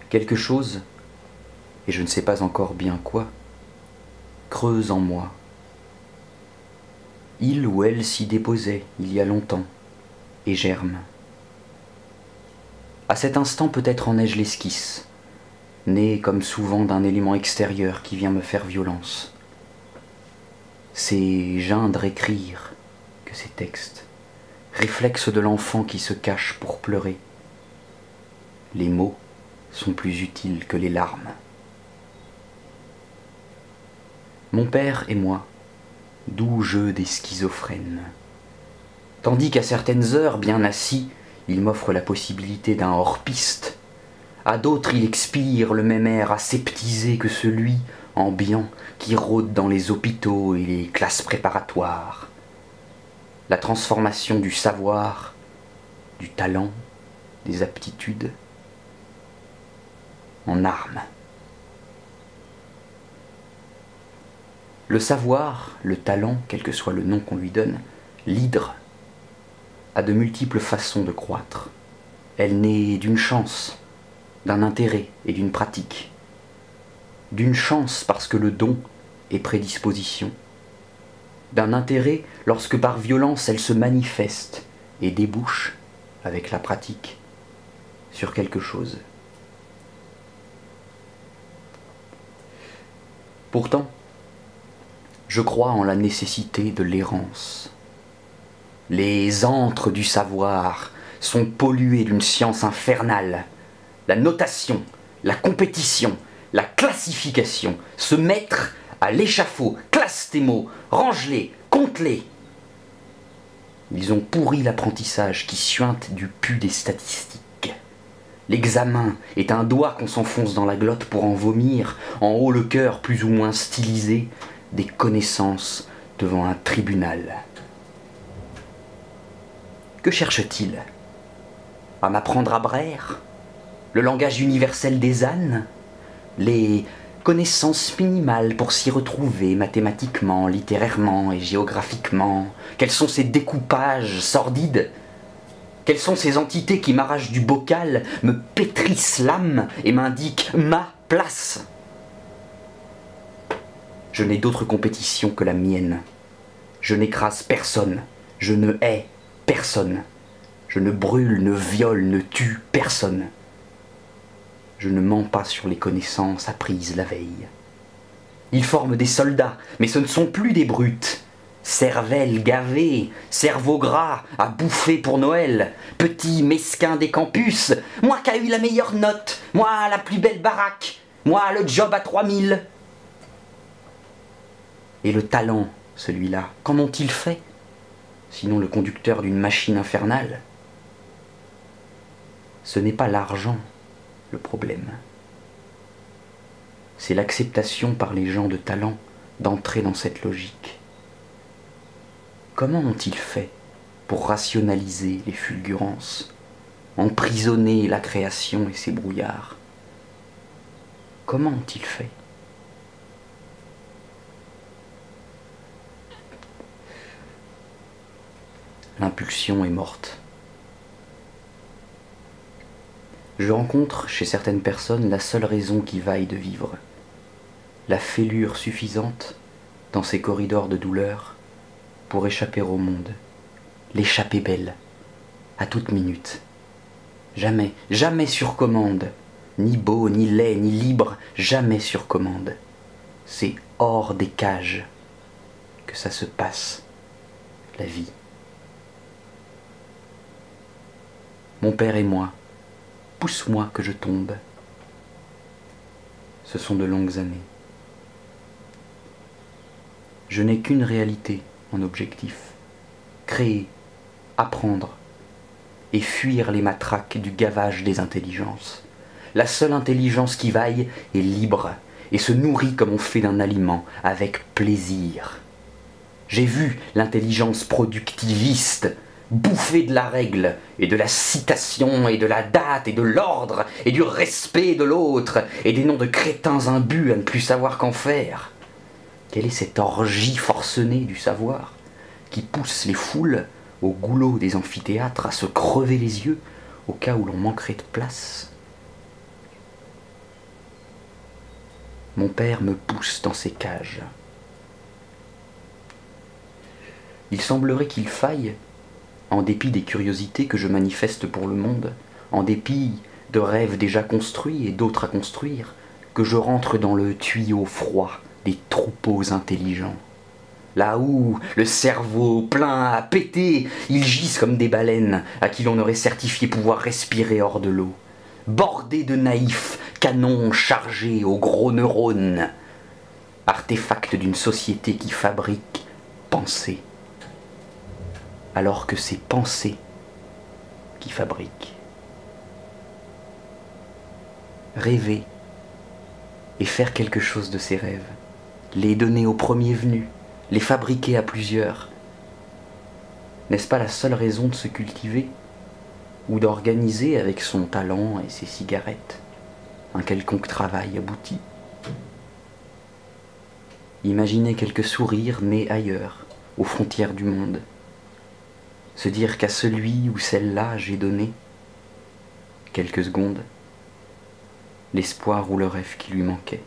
Quelque chose, et je ne sais pas encore bien quoi, creuse en moi. Il ou elle s'y déposait il y a longtemps, et germe. À cet instant peut-être en ai-je l'esquisse, né comme souvent d'un élément extérieur qui vient me faire violence. C'est geindre écrire que ces textes, réflexe de l'enfant qui se cache pour pleurer. Les mots sont plus utiles que les larmes. Mon père et moi, doux jeu des schizophrènes. Tandis qu'à certaines heures, bien assis, il m'offre la possibilité d'un hors-piste. À d'autres, il expire le même air aseptisé que celui, ambiant, qui rôde dans les hôpitaux et les classes préparatoires. La transformation du savoir, du talent, des aptitudes, en armes. Le savoir, le talent, quel que soit le nom qu'on lui donne, l'hydre, a de multiples façons de croître. Elle naît d'une chance, d'un intérêt et d'une pratique. D'une chance parce que le don est prédisposition. D'un intérêt lorsque par violence elle se manifeste et débouche, avec la pratique, sur quelque chose. Pourtant, je crois en la nécessité de l'errance. Les antres du savoir sont pollués d'une science infernale. La notation, la compétition, la classification, se mettre à l'échafaud, classe tes mots, range-les, compte-les. Ils ont pourri l'apprentissage qui suinte du pu des statistiques. L'examen est un doigt qu'on s'enfonce dans la glotte pour en vomir, en haut le cœur plus ou moins stylisé, des connaissances devant un tribunal. Que cherche-t-il? À m'apprendre à braire? Le langage universel des ânes? Les connaissances minimales pour s'y retrouver mathématiquement, littérairement et géographiquement? Quels sont ces découpages sordides? Quelles sont ces entités qui m'arrachent du bocal, me pétrissent l'âme et m'indiquent ma place? Je n'ai d'autre compétition que la mienne. Je n'écrase personne, je ne hais personne. Je ne brûle, ne viole, ne tue personne. Je ne mens pas sur les connaissances apprises la veille. Ils forment des soldats, mais ce ne sont plus des brutes. Cervelle gavée, cerveau gras, à bouffer pour Noël, petit mesquin des campus, moi qui a eu la meilleure note, moi la plus belle baraque, moi le job à 3000. Et le talent, celui-là, qu'en ont-ils fait? Sinon le conducteur d'une machine infernale. Ce n'est pas l'argent le problème. C'est l'acceptation par les gens de talent d'entrer dans cette logique. Comment ont-ils fait pour rationaliser les fulgurances, emprisonner la création et ses brouillards? Comment ont-ils fait? L'impulsion est morte. Je rencontre chez certaines personnes la seule raison qui vaille de vivre, la fêlure suffisante dans ces corridors de douleur pour échapper au monde, l'échapper belle, à toute minute. Jamais, jamais sur commande, ni beau, ni laid, ni libre, jamais sur commande. C'est hors des cages que ça se passe, la vie. Mon père et moi, pousse-moi que je tombe. Ce sont de longues années. Je n'ai qu'une réalité en objectif. Créer, apprendre et fuir les matraques du gavage des intelligences. La seule intelligence qui vaille est libre et se nourrit comme on fait d'un aliment, avec plaisir. J'ai vu l'intelligence productiviste bouffer de la règle, et de la citation, et de la date, et de l'ordre, et du respect de l'autre, et des noms de crétins imbus à ne plus savoir qu'en faire. Quelle est cette orgie forcenée du savoir qui pousse les foules au goulot des amphithéâtres à se crever les yeux au cas où l'on manquerait de place? mon père me pousse dans ses cages. Il semblerait qu'il faille, en dépit des curiosités que je manifeste pour le monde, en dépit de rêves déjà construits et d'autres à construire, que je rentre dans le tuyau froid des troupeaux intelligents. Là où, le cerveau plein à péter, ils gisent comme des baleines à qui l'on aurait certifié pouvoir respirer hors de l'eau, bordés de naïfs canons chargés aux gros neurones, artefacts d'une société qui fabrique pensée, alors que c'est pensée qui fabrique. Rêver et faire quelque chose de ses rêves, les donner au premier venu, les fabriquer à plusieurs, n'est-ce pas la seule raison de se cultiver ou d'organiser avec son talent et ses cigarettes un quelconque travail abouti? Imaginer quelques sourires nés ailleurs, aux frontières du monde, se dire qu'à celui ou celle-là j'ai donné quelques secondes l'espoir ou le rêve qui lui manquait.